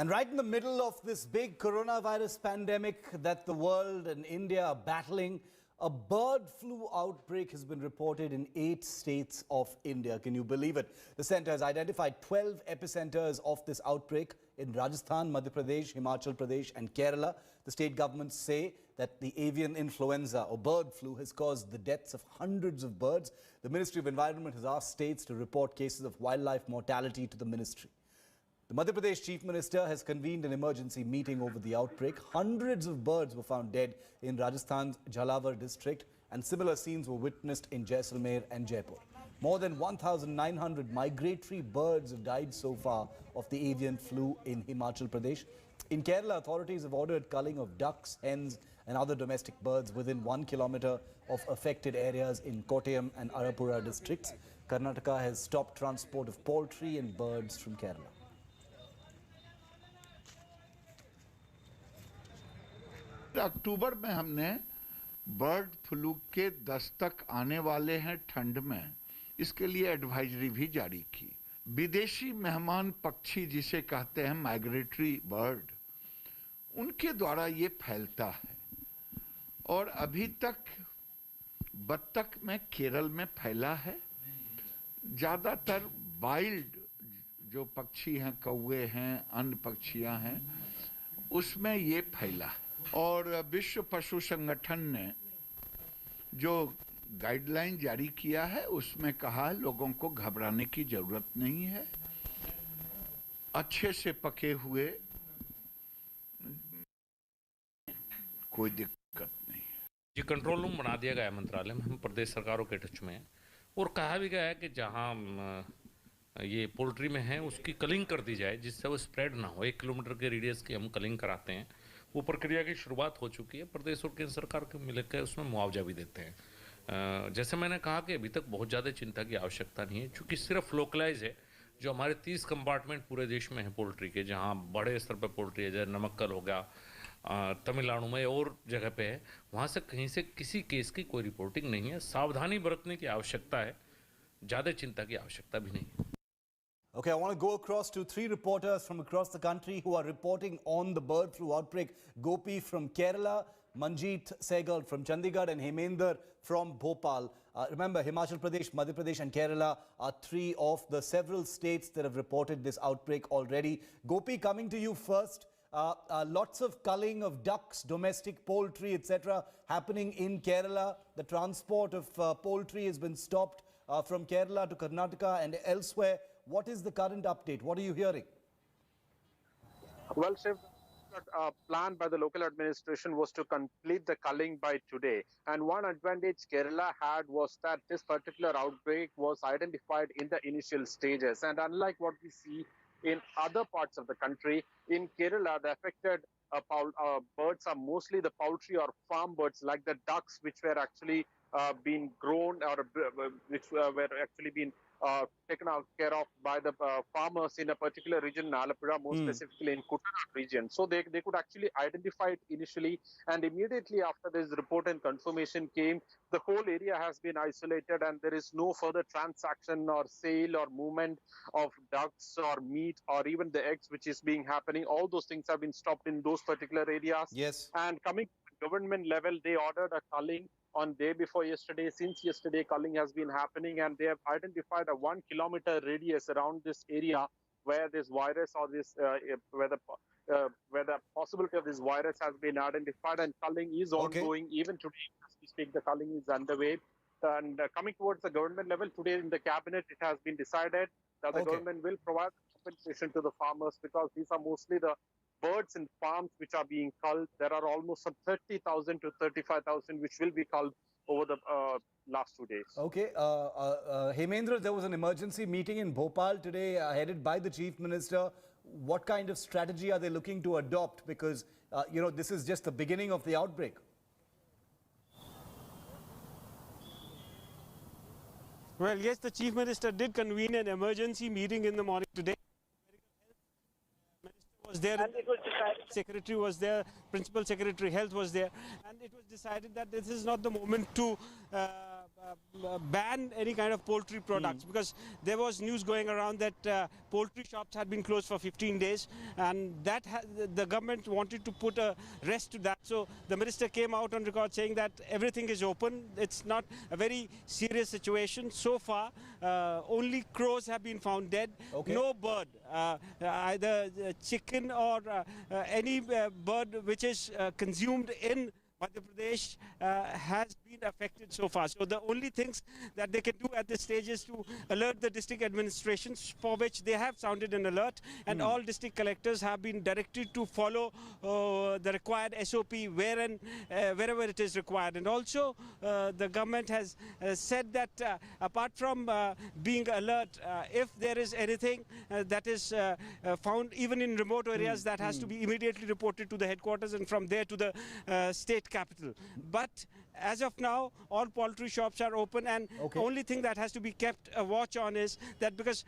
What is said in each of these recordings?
And right in the middle of this big coronavirus pandemic that the world and India are battling, a bird flu outbreak has been reported in 8 states of India. Can you believe it? The centre has identified 12 epicenters of this outbreak in Rajasthan, Madhya Pradesh, Himachal Pradesh and Kerala. The state governments say that the avian influenza or bird flu has caused the deaths of hundreds of birds. The Ministry of Environment has asked states to report cases of wildlife mortality to the ministry. The Madhya Pradesh Chief Minister has convened an emergency meeting over the outbreak. Hundreds of birds were found dead in Rajasthan's Jhalawar district, and similar scenes were witnessed in Jaisalmer and Jaipur. More than 1,900 migratory birds have died so far of the avian flu in Himachal Pradesh. In Kerala, authorities have ordered culling of ducks, hens and other domestic birds within 1 kilometre of affected areas in Kottayam and Alappuzha districts. Karnataka has stopped transport of poultry and birds from Kerala. अक्टूबर में हमने bird flu के दस्तक आने वाले हैं ठंड में, इसके लिए एडवाइजरी भी जारी की। विदेशी मेहमान पक्षी जिसे कहते हैं माइग्रेटरी बर्ड, उनके द्वारा ये फैलता है और अभी तक बत्तख में केरल में फैला है। ज़्यादातर वाइल्ड जो पक्षी हैं, कौवे हैं, अन्य पक्षियां हैं, उसमें ये फैला है। और विश्व पशु संगठन ने जो गाइडलाइन जारी किया है उसमें कहा है लोगों को घबराने की जरूरत नहीं है, अच्छे से पके हुए कोई दिक्कत नहीं है। जी, कंट्रोल रूम बना दिया गया है मंत्रालय में, हम प्रदेश सरकारों के टच में हैं और कहा भी गया है कि जहां ये पोल्ट्री में है उसकी कलिंग कर दी जाए जिससे वो स्प्रेड ना हो। 1 किलोमीटर के रेडियस की हम कलिंग कराते हैं। वो प्रक्रिया की शुरुआत हो चुकी है। प्रदेश और केंद्र सरकार को मिलकर उसमें मुआवजा भी देते हैं। जैसे मैंने कहा कि अभी तक बहुत ज़्यादा चिंता की आवश्यकता नहीं है, क्योंकि सिर्फ लोकलाइज है। जो हमारे 30 कंपार्टमेंट पूरे देश में है पोल्ट्री के, जहाँ बड़े स्तर पर पोल्ट्री है, जैसे नमक्कल हो गया, तमिलनाडु में और जगह पे है, वहाँ से कहीं से किसी केस की कोई रिपोर्टिंग नहीं है। सावधानी बरतने की आवश्यकता है, ज़्यादा चिंता की आवश्यकता भी नहीं है। Okay, I want to go across to 3 reporters from across the country who are reporting on the bird flu outbreak. Gopi from Kerala, Manjeet Sehgal from Chandigarh and Hemendra from Bhopal. Remember, Himachal Pradesh, Madhya Pradesh and Kerala are 3 of the several states that have reported this outbreak already. Gopi, coming to you first. Lots of culling of ducks, domestic poultry, etc. happening in Kerala. The transport of poultry has been stopped from Kerala to Karnataka and elsewhere. What is the current update? What are you hearing? Well, Shiv, plan by the local administration was to complete the culling by today. And one advantage Kerala had was that this particular outbreak was identified in the initial stages. And unlike what we see in other parts of the country, in Kerala, the affected birds are mostly the poultry or farm birds like the ducks, which were actually being grown or which were actually being taken care of by the farmers in a particular region in Alappuzha, more specifically in Kuttarat region. So they could actually identify it initially, and immediately after this report and confirmation came, the whole area has been isolated and there is no further transaction or sale or movement of ducks or meat or even the eggs which is being happening. All those things have been stopped in those particular areas. Yes. And coming to the government level, they ordered a culling on day before yesterday. Since yesterday, culling has been happening, and they have identified a 1 kilometer radius around this area where this virus or this where the possibility of this virus has been identified, and culling is ongoing. Even today, as we speak, the culling is underway. And coming towards the government level, today in the cabinet, it has been decided that the government will provide compensation to the farmers, because these are mostly the birds in farms which are being culled. There are almost some 30,000 to 35,000 which will be culled over the last 2 days. Okay. Hemendra, there was an emergency meeting in Bhopal today headed by the Chief Minister. What kind of strategy are they looking to adopt? Because, this is just the beginning of the outbreak. Well, yes, the Chief Minister did convene an emergency meeting in the morning today. Was there, and it was decided, Secretary was there, Principal Secretary Health was there, and it was decided that this is not the moment to ban any kind of poultry products because there was news going around that poultry shops had been closed for 15 days and that the government wanted to put a rest to that. So the minister came out on record saying that everything is open. It's not a very serious situation. So far, only crows have been found dead. Okay. No bird, either chicken or any bird which is consumed in Madhya Pradesh has been affected so far. So the only things that they can do at this stage is to alert the district administrations, for which they have sounded an alert, and all district collectors have been directed to follow the required SOP wherever it is required. And also the government has said that apart from being alert, if there is anything that is found even in remote areas, that has to be immediately reported to the headquarters and from there to the state capital. But as of now, all poultry shops are open, and only thing that has to be kept a watch on is that because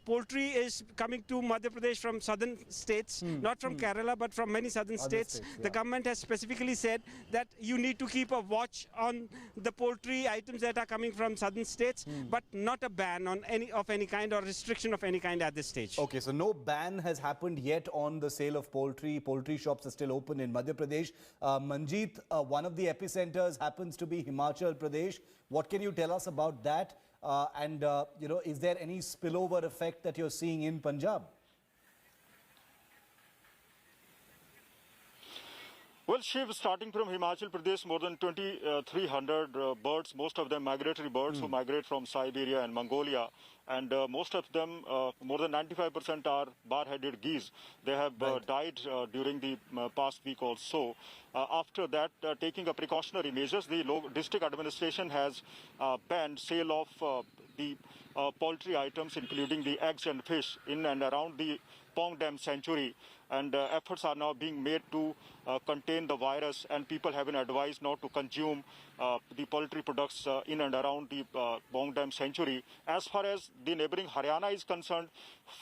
poultry is coming to Madhya Pradesh from southern states, not from Kerala, but from many southern states. The government has specifically said that you need to keep a watch on the poultry items that are coming from southern states, but not a ban on any kind or restriction of any kind at this stage. Okay, so no ban has happened yet on the sale of poultry. Poultry shops are still open in Madhya Pradesh. Manjeet, one of the epicenters happens to be Himachal Pradesh. What can you tell us about that? And is there any spillover effect that you're seeing in Punjab? Well, Shiv, starting from Himachal Pradesh, more than 2,300 birds, most of them migratory birds who migrate from Siberia and Mongolia. And most of them, more than 95% are bar-headed geese. They have died during the past week or so. After that, taking a precautionary measures, the district administration has banned sale of the poultry items, including the eggs and fish, in and around the Pong Dam sanctuary. And efforts are now being made to contain the virus, and people have been advised not to consume the poultry products in and around the Pong Dam sanctuary. As far as the neighboring Haryana is concerned,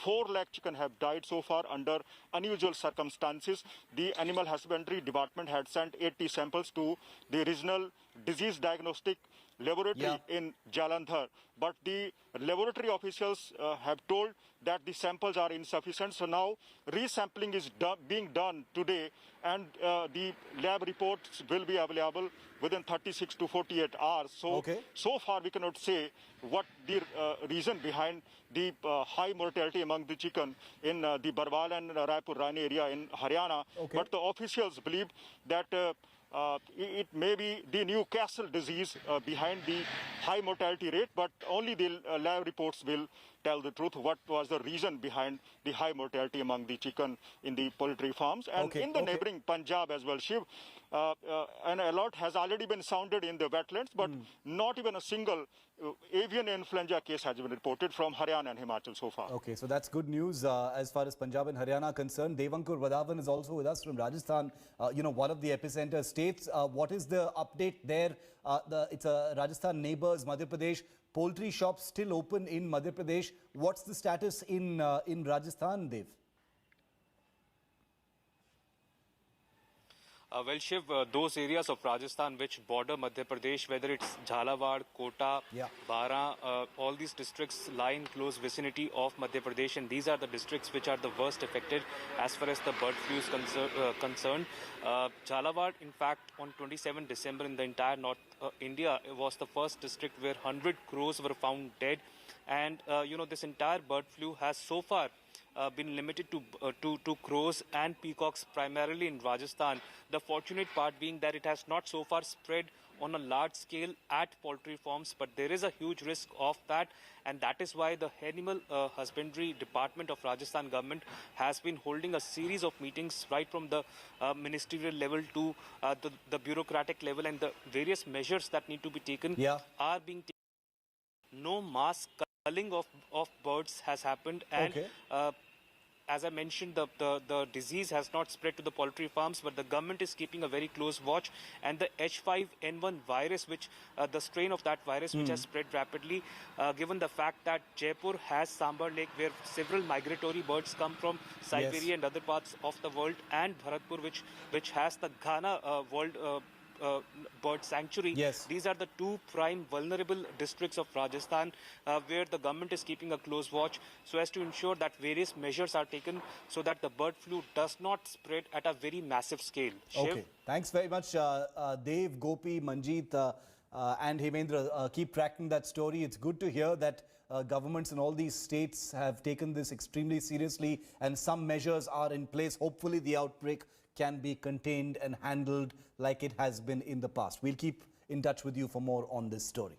4 lakh chicken have died so far under unusual circumstances. The Animal Husbandry Department had sent 80 samples to the regional disease diagnostic laboratory in Jalandhar, but the laboratory officials have told that the samples are insufficient. So now resampling is being done today, and the lab reports will be available within 36 to 48 hours. So, so far we cannot say what the reason behind the high mortality among the chicken in the Barwal and Raipur Rani area in Haryana. But the officials believe that it may be the Newcastle disease behind the high mortality rate, but only the lab reports will tell the truth what was the reason behind the high mortality among the chicken in the poultry farms. And in the neighboring Punjab as well, Shiv, an alert has already been sounded in the wetlands, but not even a single avian influenza case has been reported from Haryana and Himachal so far. Okay, so that's good news as far as Punjab and Haryana are concerned. Devankur Vadavan is also with us from Rajasthan, one of the epicenter states. What is the update there? It's Rajasthan neighbors, Madhya Pradesh. Poultry shops still open in Madhya Pradesh. What's the status in Rajasthan, Dev? Well, Shiv, those areas of Rajasthan which border Madhya Pradesh, whether it's Jhalawad, Kota, Bara, all these districts lie in close vicinity of Madhya Pradesh, and these are the districts which are the worst affected as far as the bird flu is concerned. Jhalawad, in fact, on 27 December in the entire North India, was the first district where 100 crows were found dead. And, this entire bird flu has so far been limited to crows and peacocks, primarily in Rajasthan. The fortunate part being that it has not so far spread on a large scale at poultry farms, but there is a huge risk of that, and that is why the Animal Husbandry Department of Rajasthan government has been holding a series of meetings right from the ministerial level to the bureaucratic level, and the various measures that need to be taken are being taken. No mass culling of birds has happened, and as I mentioned, the disease has not spread to the poultry farms, but the government is keeping a very close watch. And the H5N1 virus, which the strain of that virus, which has spread rapidly, given the fact that Jaipur has Sambar Lake, where several migratory birds come from Siberia and other parts of the world, and Bharatpur, which has the Ghana World bird sanctuary. Yes. These are the two prime vulnerable districts of Rajasthan where the government is keeping a close watch so as to ensure that various measures are taken so that the bird flu does not spread at a very massive scale. Shiv? Okay, thanks very much, Dev, Gopi, Manjeet, and Hemendra. Keep tracking that story. It's good to hear that governments in all these states have taken this extremely seriously and some measures are in place. Hopefully the outbreak can be contained and handled like it has been in the past. We'll keep in touch with you for more on this story.